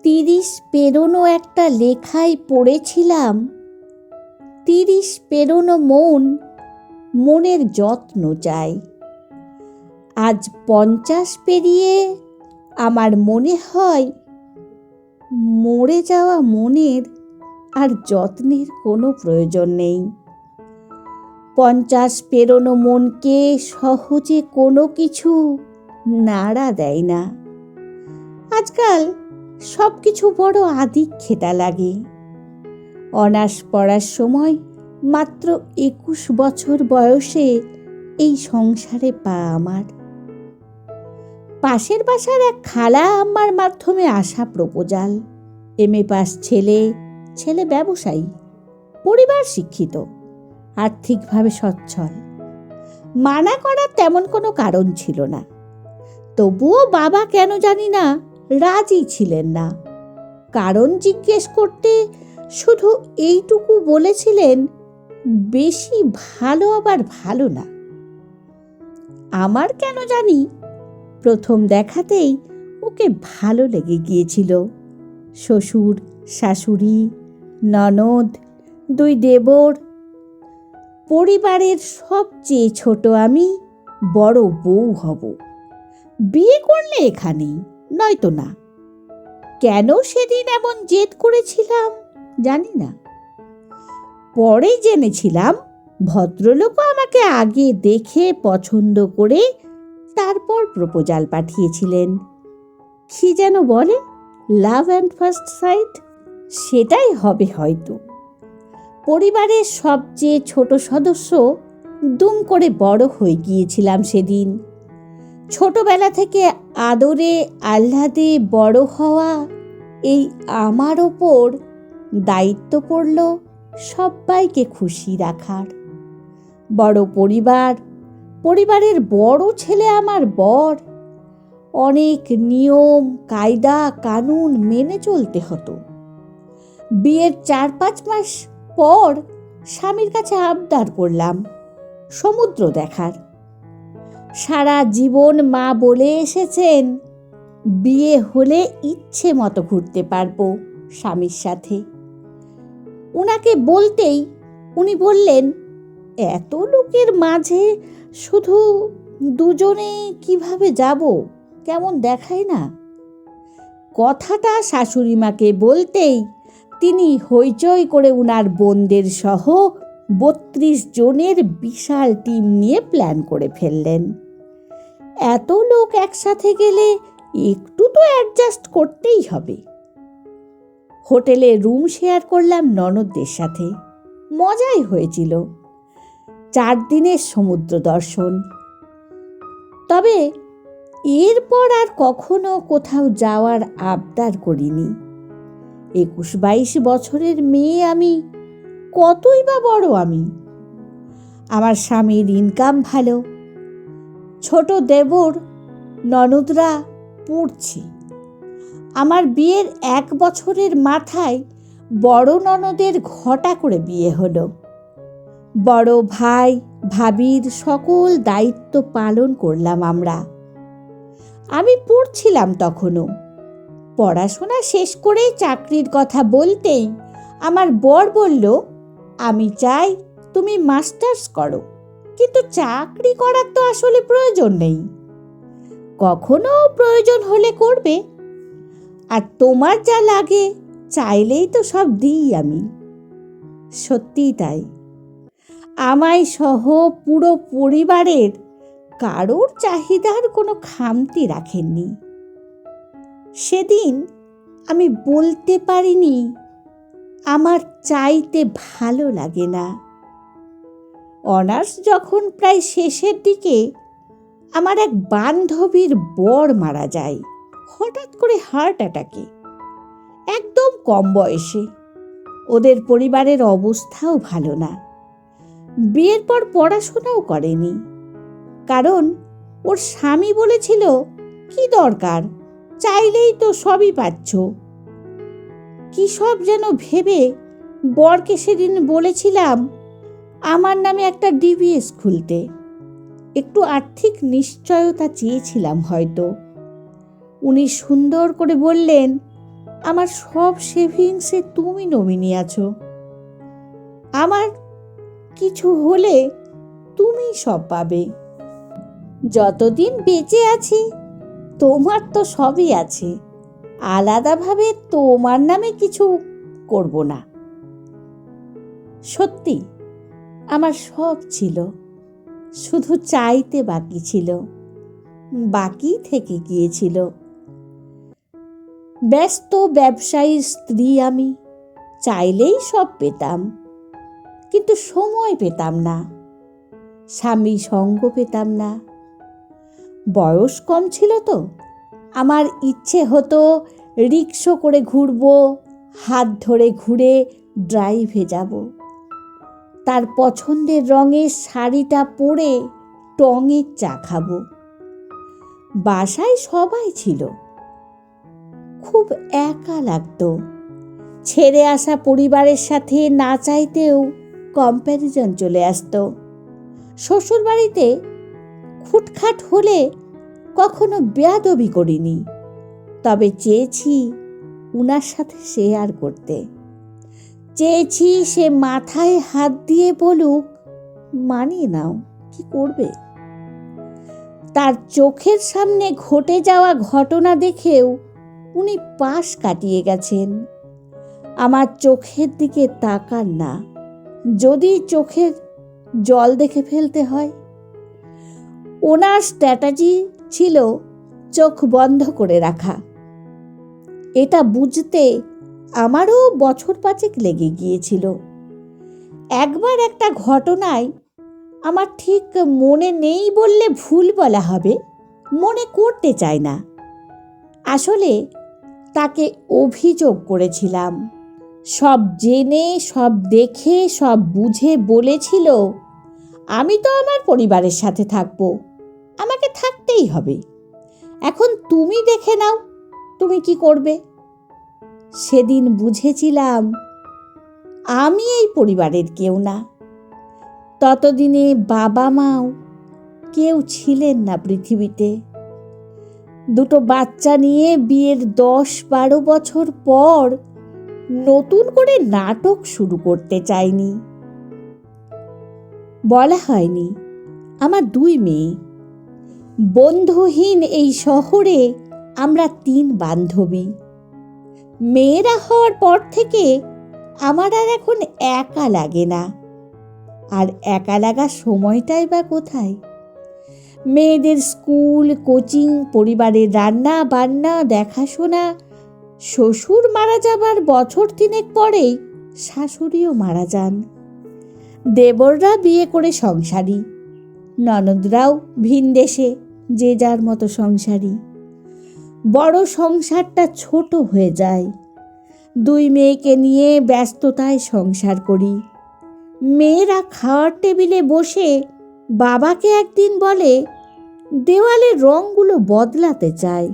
30 পেরোনো একটা লেখায় পড়েছিলাম, 30 পেরোনো মনের যত্ন চাই। আজ 50 পেরিয়ে আমার মনে হয় মরে যাওয়া মনের আর যত্নের কোনো প্রয়োজন নেই। 50 পেরোনো মনকে সহজে কোনো কিছু নাড়া দেয় না। আজকাল সব কিছু বড় আদিক্ষেতা লাগে। অনার্স পড়ার সময় মাত্র 21 বছর বয়সে এই সংসারে পা আমার। পাশের বাসার এক খালা আম্মার মাধ্যমে আসা প্রপোজাল। MA পাস ছেলে ব্যবসায়ী, পরিবার শিক্ষিত, আর্থিকভাবে সচ্ছল। মানা করার তেমন কোনো কারণ ছিল না। তবুও বাবা কেন জানি না রাজি ছিলেন না। কারণ জিজ্ঞেস করতে শুধু এইটুকু বলেছিলেন, বেশি ভালো আবার ভালো না। আমার কেন জানি প্রথম দেখাতেই ওকে ভালো লেগে গিয়েছিল। শ্বশুর, শাশুড়ি, ননদ, 2 দেবর। পরিবারের সবচেয়ে ছোট আমি বড় বউ হব। বিয়ে করলে এখানেই, নয়তো না। কেন সেদিন এমন জেদ করেছিলাম জানি না। পরে জেনেছিলাম ভদ্রলোকও আমাকে আগে দেখে পছন্দ করে তারপর প্রপোজাল পাঠিয়েছিলেন। কি যেন বলে, লাভ অ্যান্ড ফার্স্ট সাইট, সেটাই হবে হয়তো। পরিবারের সবচেয়ে ছোট সদস্য দুম করে বড় হয়ে গিয়েছিলাম সেদিন। ছোটবেলা থেকে আদরে আহ্লাদে বড় হওয়া এই আমার ওপর দায়িত্ব পড়ল সবাইকে খুশি রাখার। বড় পরিবারের বড় ছেলে আমার বর। অনেক নিয়ম কায়দা কানুন মেনে চলতে হতো। বিয়ের 4-5 মাস পর স্বামীর কাছে আবদার করলাম সমুদ্র দেখার। সারা জীবন মা বলে এসেছেন, বিয়ে হলে ইচ্ছে মতো ঘুরতে পারবো স্বামীর সাথে। উনাকে বলতেই উনি বললেন, এত লোকের মাঝে শুধু দুজনে কিভাবে যাব, কেমন দেখায় না। কথাটা শাশুড়ি মাকে বলতেই তিনি হইচই করে উনার বোনদের সহ 32 জনের বিশাল টিম নিয়ে প্ল্যান করে ফেললেন। এত লোক একসাথে গেলে একটু তো অ্যাডজাস্ট করতেই হবে। হোটেলে রুম শেয়ার করলাম ননদদের সাথে। মজাই হয়েছিল। 4 দিনের সমুদ্র দর্শন। তবে এরপর আর কখনো কোথাও যাওয়ার আবদার করিনি। 21-22 বছরের মেয়ে আমি, কতই বা বড় আমি। আমার স্বামীর ইনকাম ভালো। ছোট দেবর ননদরা পড়ছে। আমার বিয়ের 1 বছরের মাথায় বড় ননদের ঘটা করে বিয়ে হলো। বড় ভাই ভাবির সকল দায়িত্ব পালন করলাম আমরা। আমি পড়ছিলাম তখনও। পড়াশোনা শেষ করে চাকরির কথা বলতেই আমার বর বলল, আমি চাই তুমি মাস্টার্স করো, কিন্তু চাকরি করার তো আসলে প্রয়োজন নেই। কখনো প্রয়োজন হলে করবে, আর তোমার যা লাগে চাইলেই তো সব দিই আমি। সত্যিই তাই। আমায় সহ পুরো পরিবারের কারোর চাহিদার কোনো খামতি রাখেননি। সেদিন আমি বলতে পারিনি আমার চাইতে ভালো লাগে না। অনার্স যখন প্রায় শেষের দিকে আমার এক বান্ধবীর বর মারা যায় হঠাৎ করে হার্ট অ্যাটাকে, একদম কম বয়সে। ওদের পরিবারের অবস্থাও ভালো না। বিয়ের পর পড়াশোনাও করেনি, কারণ ওর স্বামী বলেছিল, কি দরকার, চাইলেই তো সবই পাচ্ছ। কি সব যেন ভেবে বরকে সেদিন বলেছিলাম আমার নামে একটা DBS খুলতে। একটু আর্থিক নিশ্চয়তা চেয়েছিলাম হয়তো। উনি সুন্দর করে বললেন, আমার সব সেভিংসে তুমি নমিনি আছো। আমার কিছু হলে তুমি সব পাবে। যতদিন বেঁচে আছি তোমার তো সবই আছে, আলাদাভাবে তোমার নামে কিছু করব না। সত্যি আমার সব ছিল, শুধু চাইতে বাকি ছিল, বাকি থেকে গিয়েছিল। ব্যস্ত ব্যবসায়ীর স্ত্রী আমি, চাইলেই সব পেতাম, কিন্তু সময় পেতাম না, স্বামী সঙ্গ পেতাম না। বয়স কম ছিল তো, আমার ইচ্ছে হতো রিক্সা করে ঘুরবো, হাত ধরে ঘুরে ড্রাইভে যাব, তার পছন্দের রঙের শাড়িটা পরে টঙের চা খাবো। বাসায় সবাই ছিল, খুব একা লাগতো। ছেড়ে আসা পরিবারের সাথে না চাইতেও কম্প্যারিজন চলে আসতো। শ্বশুরবাড়িতে খুটখাট হলে কখনো বেয়াদবি করিনি, তবে চেয়েছি উনার সাথে শেয়ার করতে। চেয়েছি সে মাথায় হাত দিয়ে বলুক, মানিয়ে নাও, কি করবে। তার চোখের সামনে ঘটে যাওয়া ঘটনা দেখেও উনি পাশ কাটিয়ে গেছেন। আমার চোখের দিকে তাকান না, যদি চোখের জল দেখে ফেলতে হয়। ওনার স্ট্র্যাটেজি ছিল চোখ বন্ধ করে রাখা। এটা বুঝতে আমারও বছর 5 লেগে গিয়েছিল। একবার একটা ঘটনায়, আমার ঠিক মনে নেই বললে ভুল বলা হবে, মনে করতে চাই না, আসলে তাকে অভিযোগ করেছিলাম। সব জেনে সব দেখে সব বুঝে বলেছিল, আমি তো আমার পরিবারের সাথে থাকবো, আমাকে থাকতেই হবে, এখন তুমি দেখে নাও তুমি কি করবে। সেদিন বুঝেছিলাম আমি এই পরিবারের কেউ না। ততদিনে বাবা মাও কেউ ছিলেন না পৃথিবীতে। দুটো বাচ্চা নিয়ে বিয়ের 10-12 বছর পর নতুন করে নাটক শুরু করতে চাইনি। বলা হয়নি আমার 2 মেয়ে। বন্ধুহীন এই শহরে আমরা 3 বান্ধবী। মেয়েরা হওয়ার পর থেকে আমার আর এখন একা লাগে না। আর একা লাগার সময়টাই বা কোথায়? মেয়েদের স্কুল, কোচিং, পরিবারের রান্না বান্না, দেখাশোনা। শ্বশুর মারা যাবার বছর 3 পরেই শাশুড়িও মারা যান। দেবররা বিয়ে করে সংসারী, ননদরাও ভিনদেশে, যে যার মতো সংসারী। বড় সংসারটা ছোট হয়ে যায়। 2 মেয়েকে নিয়ে ব্যস্ততায় সংসার করি। মেয়েরা খাওয়ার টেবিলে বসে বাবাকে একদিন বলে, দেওয়ালের রঙগুলো বদলাতে চায়।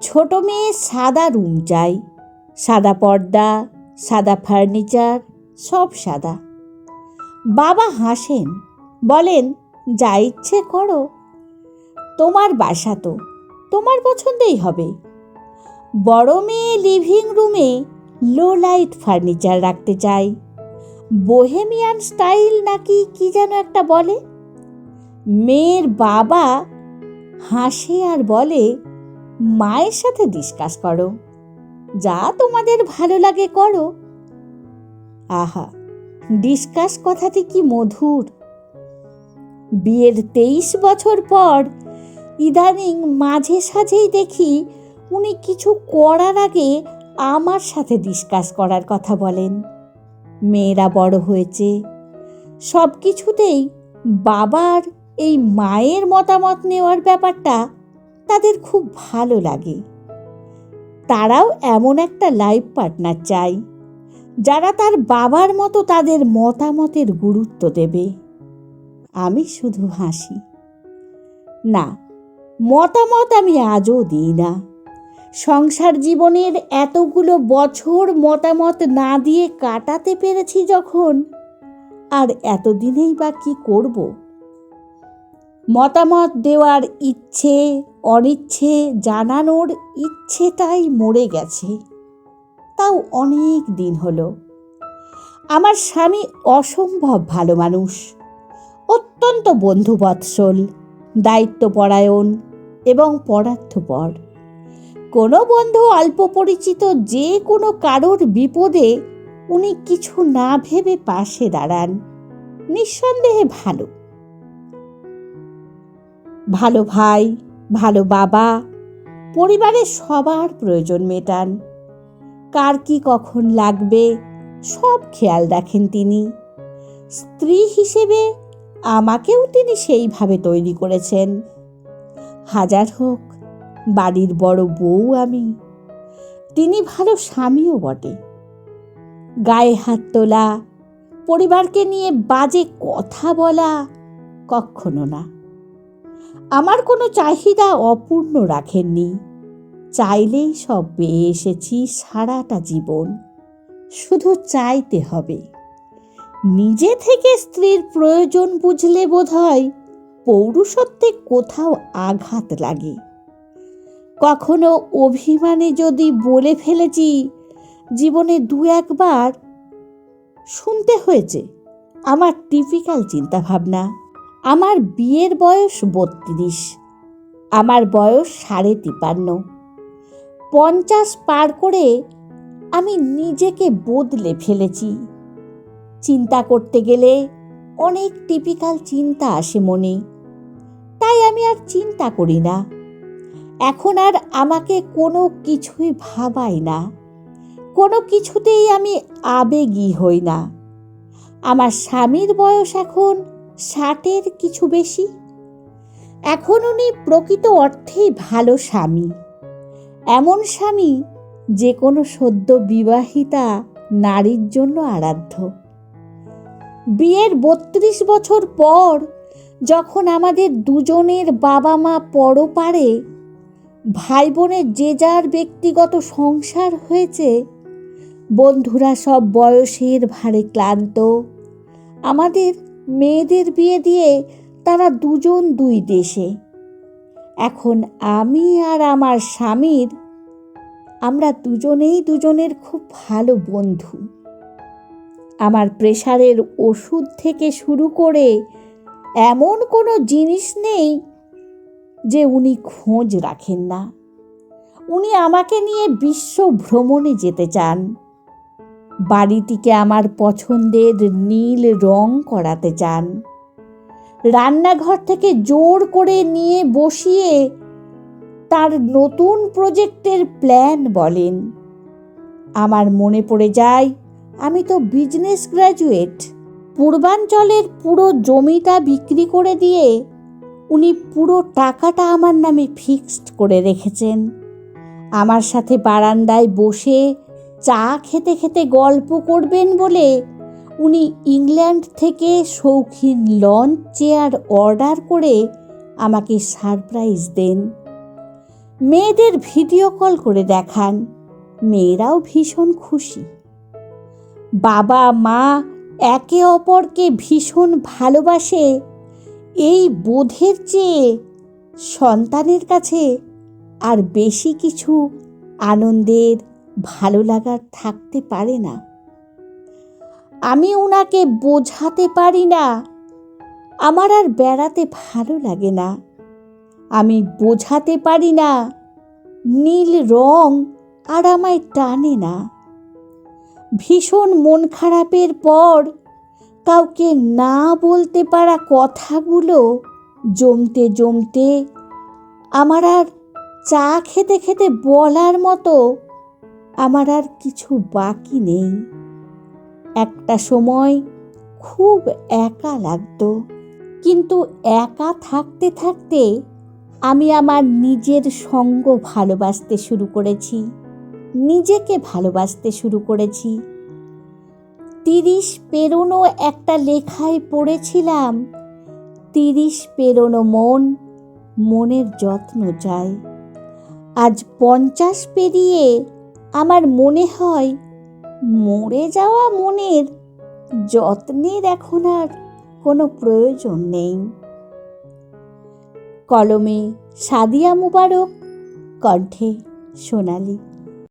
ছোট মেয়ে সাদা রুম চাই, সাদা পর্দা, সাদা ফার্নিচার, সব সাদা। বাবা হাসেন, বলেন, যা ইচ্ছে করো, তোমার বাসা তো, তোমার পছন্দেই হবে। বড় মেয়ে লিভিং রুমে লো লাইট ফার্নিচার রাখতে চাই, বোহেমিয়ান স্টাইল নাকি কি যেন একটা বলে। মেয়ের বাবা হাসে আর বলে, মায়ের সাথে ডিসকাস করো, যা তোমাদের ভালো লাগে করো। আহা, ডিসকাস কথাটি কি মধুর। বিয়ের 23 বছর পর ইদানিং মাঝে সাঝেই দেখি উনি কিছু করার আগে আমার সাথে ডিসকাস করার কথা বলেন। মেয়েরা বড় হয়েছে, সব কিছুতেই বাবার এই মায়ের মতামত নেওয়ার ব্যাপারটা তাদের খুব ভালো লাগে। তারাও এমন একটা লাইফ পার্টনার চাই, যারা তার বাবার মতো তাদের মতামতের গুরুত্ব দেবে। আমি শুধু হাসি। না, মতামত আমি আজও দিই না। সংসার জীবনের এতগুলো বছর মতামত না দিয়ে কাটাতে পেরেছি যখন, আর এতদিনেই বা কি করব? মতামত দেওয়ার ইচ্ছে, অনিচ্ছে জানানোর ইচ্ছেটাই মরে গেছে। তাও অনেক দিন হলো। আমার স্বামী অসম্ভব ভালো মানুষ, অত্যন্ত বন্ধুবৎসল, দায়িত্বপরায়ণ এবং পরার্থপর। কোনো বন্ধু অল্প পরিচিত যে কোনো কারোর বিপদে উনি কিছু না ভেবে পাশে দাঁড়ান। নিঃসন্দেহে ভালো ভালো ভাই, ভালো বাবা, পরিবারের সবার প্রয়োজন মেটান। কার কি কখন লাগবে সব খেয়াল রাখেন তিনি। স্ত্রী হিসেবে আমাকেও তিনি সেইভাবে তৈরি করেছেন। হাজার হোক বাড়ির বড় বউ আমি, তিনি ভালো স্বামীও বটে। গায়ে হাত তোলা, পরিবারকে নিয়ে বাজে কথা বলা কখনো না। আমার কোনো চাহিদা অপূর্ণ রাখেননি। চাইলেই সব পেয়ে এসেছি সারাটা জীবন, শুধু চাইতে হবে। নিজে থেকে স্ত্রীর প্রয়োজন বুঝলে বোধহয় পৌরুষত্বে কোথাও আঘাত লাগে। কখনো অভিমানে যদি বলে ফেলেছি, জীবনে দু একবার শুনতে হয়েছে। আমার টিপিক্যাল চিন্তাভাবনা। আমার বিয়ের বয়স 32, আমার বয়স 53.5। 50 পার করে আমি নিজেকে বদলে ফেলেছি। চিন্তা করতে গেলে অনেক টিপিক্যাল চিন্তা আসে মনে, তাই আমি আর চিন্তা করি না। এখন আর আমাকে কোনো কিছুই ভাবায় না, কোনো কিছুতেই আমি আবেগী হই না। আমার স্বামীর বয়স এখন 60-এর কিছু বেশি। এখন উনি প্রকৃত অর্থেই ভালো স্বামী, এমন স্বামী যে কোনো সদ্য বিবাহিতা নারীর জন্য আরাধ্য। বিয়ের 32 বছর পর যখন আমাদের দুজনের বাবা মা পরপারে, ভাই বোনের যে যার ব্যক্তিগত সংসার হয়েছে, বন্ধুরা সব বয়সের ভারে ক্লান্ত, আমাদের মেয়েদের বিয়ে দিয়ে তারা দুজন দুই দেশে। এখন আমি আর আমার স্বামীর, আমরা দুজনেই দুজনের খুব ভালো বন্ধু। আমার প্রেশারের ওষুধ থেকে শুরু করে এমন কোনো জিনিস নেই যে উনি খোঁজ রাখেন না। উনি আমাকে নিয়ে বিশ্ব ভ্রমণে যেতে চান। বাড়িটিকে আমার পছন্দের নীল রং করাতে চান। রান্নাঘর থেকে জোর করে নিয়ে বসিয়ে তার নতুন প্রজেক্টের প্ল্যান বলেন। আমার মনে পড়ে যায়, আমি তো বিজনেস গ্র্যাজুয়েট। পূর্বাঞ্চলের পুরো জমিটা বিক্রি করে দিয়ে উনি পুরো টাকাটা আমার নামে ফিক্সড করে রেখেছেন। আমার সাথে বারান্দায় বসে চা খেতে খেতে গল্প করবেন বলে উনি ইংল্যান্ড থেকে শৌখিন লঞ্চ চেয়ার অর্ডার করে আমাকে সারপ্রাইজ দেন। মেয়েদের ভিডিও কল করে দেখান, মেয়েরাও ভীষণ খুশি। বাবা মা একে অপরকে ভীষণ ভালোবাসে, এই বোধের চেয়ে সন্তানের কাছে আর বেশি কিছু আনন্দের, ভালো লাগার থাকতে পারে না। আমি ওনাকে বোঝাতে পারি না আমার আর বেড়াতে ভালো লাগে না। আমি বোঝাতে পারি না নীল রং আর আমায় টানে না। ভীষণ মন খারাপের পর কাউকে না বলতে পারা কথাগুলো জমতে জমতে আমার আর চা খেতে খেতে বলার মতো আমার আর কিছু বাকি নেই। একটা সময় খুব একা লাগতো, কিন্তু একা থাকতে থাকতে আমি আমার নিজের সঙ্গ ভালোবাসতে শুরু করেছি, নিজেকে ভালোবাসতে শুরু করেছি। 30 পেরোনো একটা লেখায় পড়েছিলাম, 30 পেরোনো মন মনের যত্ন চায়। আজ 50 পেরিয়ে আমার মনে হয় মরে যাওয়া মনের যত্নের এখন আর কোনো প্রয়োজন নেই। কলমে সাদিয়া মুবারক, কণ্ঠে সোনালী।